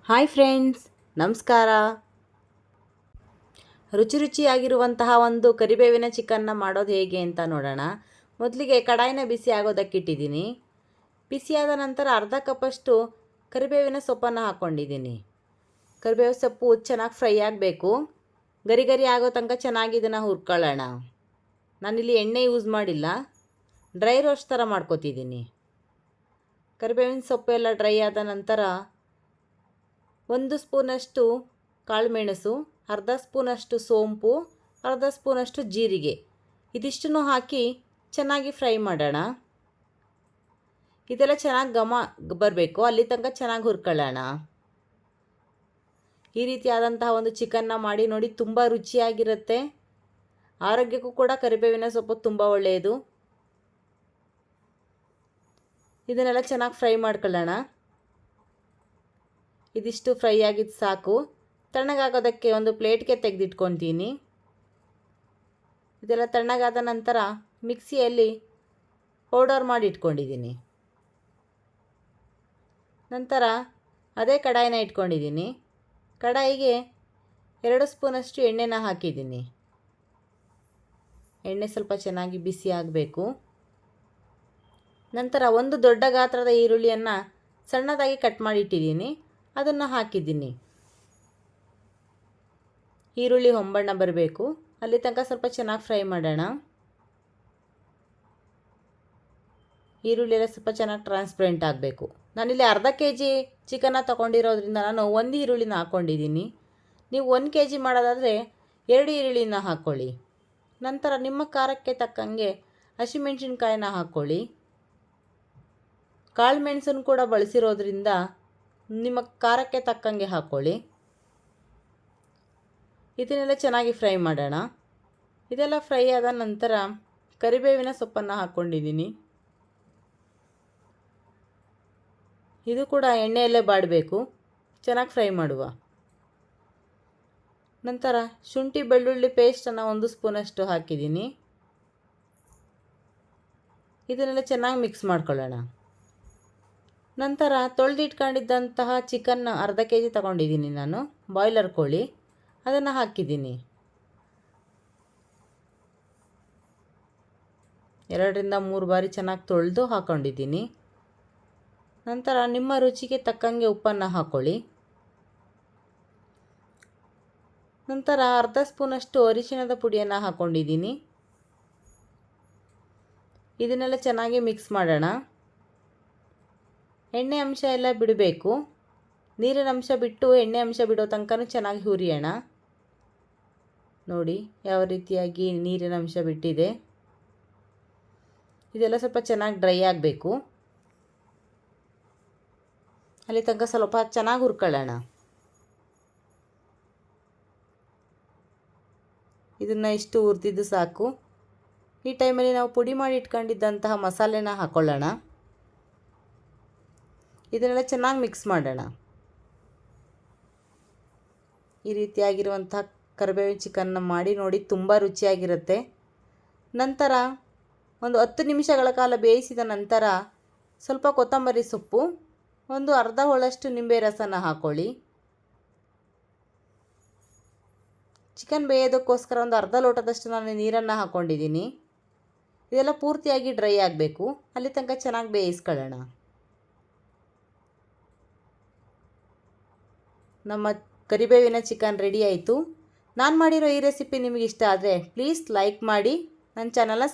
Hi friends, ನಮಸ್ಕಾರ. ರುಚಿಯಾಗಿರುವಂತಹ ಒಂದು ಕರಿಬೇವಿನ ಚಿಕನ್ನ ಮಾಡೋದು ಹೇಗೆ ಅಂತ ನೋಡೋಣ. ಮೊದಲಿಗೆ ಕಡಾಯಿನ ಬಿಸಿ ಆಗೋದಕ್ಕಿಟ್ಟಿದ್ದೀನಿ. ಬಿಸಿಯಾದ ನಂತರ ಅರ್ಧ ಕಪ್ಪಷ್ಟು ಕರಿಬೇವಿನ ಸೊಪ್ಪನ್ನು ಹಾಕ್ಕೊಂಡಿದ್ದೀನಿ. ಕರಿಬೇವು ಸೊಪ್ಪು ಚೆನ್ನಾಗಿ ಫ್ರೈ ಆಗಬೇಕು. ಗರಿ ಗರಿ ಆಗೋ ತನಕ ಚೆನ್ನಾಗಿ ಇದನ್ನು ಹುರ್ಕೊಳ್ಳೋಣ. ನಾನಿಲ್ಲಿ ಎಣ್ಣೆ ಯೂಸ್ ಮಾಡಿಲ್ಲ, ಡ್ರೈ ರೋಸ್ಟ್ ಥರ ಮಾಡ್ಕೊತಿದ್ದೀನಿ. ಕರಿಬೇವಿನ ಸೊಪ್ಪು ಎಲ್ಲ ಡ್ರೈ ಆದ ನಂತರ 1 ಸ್ಪೂನಷ್ಟು ಕಾಳುಮೆಣಸು, ಅರ್ಧ ಸ್ಪೂನಷ್ಟು ಸೋಂಪು, ಅರ್ಧ ಸ್ಪೂನಷ್ಟು ಜೀರಿಗೆ ಇದಿಷ್ಟನ್ನು ಹಾಕಿ ಚೆನ್ನಾಗಿ ಫ್ರೈ ಮಾಡೋಣ. ಇದೆಲ್ಲ ಚೆನ್ನಾಗಿ ಘಮ ಬರಬೇಕು, ಅಲ್ಲಿ ತನಕ ಚೆನ್ನಾಗಿ ಹುರ್ಕೊಳ್ಳೋಣ. ಈ ರೀತಿಯಾದಂತಹ ಒಂದು ಚಿಕನ್ನ ಮಾಡಿ ನೋಡಿ, ತುಂಬ ರುಚಿಯಾಗಿರುತ್ತೆ. ಆರೋಗ್ಯಕ್ಕೂ ಕೂಡ ಕರಿಬೇವಿನ ಸೊಪ್ಪು ತುಂಬ ಒಳ್ಳೆಯದು. ಇದನ್ನೆಲ್ಲ ಚೆನ್ನಾಗಿ ಫ್ರೈ ಮಾಡ್ಕೊಳ್ಳೋಣ. ಇದಿಷ್ಟು ಫ್ರೈ ಆಗಿದ್ದು ಸಾಕು. ತಣ್ಣಗಾಗೋದಕ್ಕೆ ಒಂದು ಪ್ಲೇಟ್ಗೆ ತೆಗೆದಿಟ್ಕೊತೀನಿ. ಇದೆಲ್ಲ ತಣ್ಣಗಾದ ನಂತರ ಮಿಕ್ಸಿಯಲ್ಲಿ ಪೌಡರ್ ಮಾಡಿ ಇಟ್ಕೊಂಡಿದ್ದೀನಿ. ನಂತರ ಅದೇ ಕಡಾಯಿನ ಇಟ್ಕೊಂಡಿದ್ದೀನಿ. ಕಡಾಯಿಗೆ 2 ಸ್ಪೂನಷ್ಟು ಎಣ್ಣೆನ ಹಾಕಿದ್ದೀನಿ. ಎಣ್ಣೆ ಸ್ವಲ್ಪ ಚೆನ್ನಾಗಿ ಬಿಸಿ ಆಗಬೇಕು. ನಂತರ ಒಂದು ದೊಡ್ಡ ಗಾತ್ರದ ಈರುಳ್ಳಿಯನ್ನು ಸಣ್ಣದಾಗಿ ಕಟ್ ಮಾಡಿ ಇಟ್ಟಿದ್ದೀನಿ, ಅದನ್ನು ಹಾಕಿದ್ದೀನಿ. ಈರುಳ್ಳಿ ಹೊಂಬಣ್ಣ ಬರಬೇಕು, ಅಲ್ಲಿ ತನಕ ಸ್ವಲ್ಪ ಚೆನ್ನಾಗಿ ಫ್ರೈ ಮಾಡೋಣ. ಈರುಳ್ಳಿ ಎಲ್ಲ ಸ್ವಲ್ಪ ಚೆನ್ನಾಗಿ ಟ್ರಾನ್ಸ್ಪರೆಂಟ್ ಆಗಬೇಕು. ನಾನಿಲ್ಲಿ ಅರ್ಧ kg ಚಿಕನ್ನ ತೊಗೊಂಡಿರೋದ್ರಿಂದ ನಾನು 1 ಈರುಳ್ಳಿನ ಹಾಕ್ಕೊಂಡಿದ್ದೀನಿ. ನೀವು 1 kg ಮಾಡೋದಾದರೆ 2 ಈರುಳ್ಳಿನ ಹಾಕ್ಕೊಳ್ಳಿ. ನಂತರ ನಿಮ್ಮ ಖಾರಕ್ಕೆ ತಕ್ಕಂಗೆ ಹಸಿಮೆಣಸಿನ್ಕಾಯಿನ ಹಾಕ್ಕೊಳ್ಳಿ. ಕಾಳು ಮೆಣಸನ್ನು ಕೂಡ ಬಳಸಿರೋದ್ರಿಂದ ನಿಮ್ಮ ಖಾರಕ್ಕೆ ತಕ್ಕಂಗೆ ಹಾಕ್ಕೊಳ್ಳಿ. ಇದನ್ನೆಲ್ಲ ಚೆನ್ನಾಗಿ ಫ್ರೈ ಮಾಡೋಣ. ಇದೆಲ್ಲ ಫ್ರೈ ಆದ ನಂತರ ಕರಿಬೇವಿನ ಸೊಪ್ಪನ್ನು ಹಾಕ್ಕೊಂಡಿದ್ದೀನಿ. ಇದು ಕೂಡ ಎಣ್ಣೆಯಲ್ಲೇ ಬಾಡಬೇಕು, ಚೆನ್ನಾಗಿ ಫ್ರೈ ಮಾಡುವ. ನಂತರ ಶುಂಠಿ ಬೆಳ್ಳುಳ್ಳಿ ಪೇಸ್ಟನ್ನು 1 ಸ್ಪೂನಷ್ಟು ಹಾಕಿದ್ದೀನಿ. ಇದನ್ನೆಲ್ಲ ಚೆನ್ನಾಗಿ ಮಿಕ್ಸ್ ಮಾಡ್ಕೊಳ್ಳೋಣ. ನಂತರ ತೊಳೆದಿಟ್ಕೊಂಡಿದ್ದಂತಹ ಚಿಕನ್ನ ಅರ್ಧ kg ತಗೊಂಡಿದ್ದೀನಿ ನಾನು, ಬಾಯ್ಲರ್ ಕೋಳಿ, ಅದನ್ನು ಹಾಕಿದ್ದೀನಿ. 2ರಿಂದ 3 ಬಾರಿ ಚೆನ್ನಾಗಿ ತೊಳೆದು ಹಾಕ್ಕೊಂಡಿದ್ದೀನಿ. ನಂತರ ನಿಮ್ಮ ರುಚಿಗೆ ತಕ್ಕಂಗೆ ಉಪ್ಪನ್ನು ಹಾಕ್ಕೊಳ್ಳಿ. ನಂತರ ಅರ್ಧ ಸ್ಪೂನಷ್ಟು ಅರಿಶಿಣದ ಪುಡಿಯನ್ನು ಹಾಕ್ಕೊಂಡಿದ್ದೀನಿ. ಇದನ್ನೆಲ್ಲ ಚೆನ್ನಾಗಿ ಮಿಕ್ಸ್ ಮಾಡೋಣ. ಎಣ್ಣೆ ಅಂಶ ಎಲ್ಲ ಬಿಡಬೇಕು. ನೀರಿನ ಅಂಶ ಬಿಟ್ಟು ಎಣ್ಣೆ ಅಂಶ ಬಿಡೋ ತನಕ ಚೆನ್ನಾಗಿ ಹುರಿಯೋಣ. ನೋಡಿ ಯಾವ ರೀತಿಯಾಗಿ ನೀರಿನ ಅಂಶ ಬಿಟ್ಟಿದೆ. ಇದೆಲ್ಲ ಸ್ವಲ್ಪ ಚೆನ್ನಾಗಿ ಡ್ರೈ ಆಗಬೇಕು, ಅಲ್ಲಿ ತನಕ ಸ್ವಲ್ಪ ಚೆನ್ನಾಗಿ ಹುರ್ಕೊಳ್ಳೋಣ. ಇದನ್ನು ಇಷ್ಟು ಹುರಿದಿದ್ದು ಸಾಕು. ಈ ಟೈಮಲ್ಲಿ ನಾವು ಪುಡಿ ಮಾಡಿ ಇಟ್ಕೊಂಡಿದ್ದಂತಹ ಮಸಾಲೆನ ಹಾಕ್ಕೊಳ್ಳೋಣ. ಇದನ್ನೆಲ್ಲ ಚೆನ್ನಾಗಿ ಮಿಕ್ಸ್ ಮಾಡೋಣ. ಈ ರೀತಿಯಾಗಿರುವಂಥ ಕರಿಬೇವಿನ ಚಿಕನ್ನ ಮಾಡಿ ನೋಡಿ, ತುಂಬ ರುಚಿಯಾಗಿರುತ್ತೆ. ನಂತರ ಒಂದು 10 ನಿಮಿಷಗಳ ಕಾಲ ಬೇಯಿಸಿದ ನಂತರ ಸ್ವಲ್ಪ ಕೊತ್ತಂಬರಿ ಸೊಪ್ಪು, ಒಂದು ಅರ್ಧ ಹೋಳಷ್ಟು ನಿಂಬೆ ರಸನ ಹಾಕ್ಕೊಳ್ಳಿ. ಚಿಕನ್ ಬೇಯೋದಕ್ಕೋಸ್ಕರ ಒಂದು ಅರ್ಧ ಲೋಟದಷ್ಟು ನಾನು ನೀರನ್ನು ಹಾಕ್ಕೊಂಡಿದ್ದೀನಿ. ಇದೆಲ್ಲ ಪೂರ್ತಿಯಾಗಿ ಡ್ರೈ ಆಗಬೇಕು, ಅಲ್ಲಿ ತನಕ ಚೆನ್ನಾಗಿ ಬೇಯಿಸ್ಕೊಳ್ಳೋಣ. ನಮ್ಮ ಕರಿಬೇವಿನ ಚಿಕನ್ ರೆಡಿ ಆಯಿತು. ನಾನು ಮಾಡಿರೋ ಈ ರೆಸಿಪಿ ನಿಮಗೆ ಇಷ್ಟ ಆದರೆ ಪ್ಲೀಸ್ ಲೈಕ್ ಮಾಡಿ, ನನ್ನ ಚಾನಲ್ನ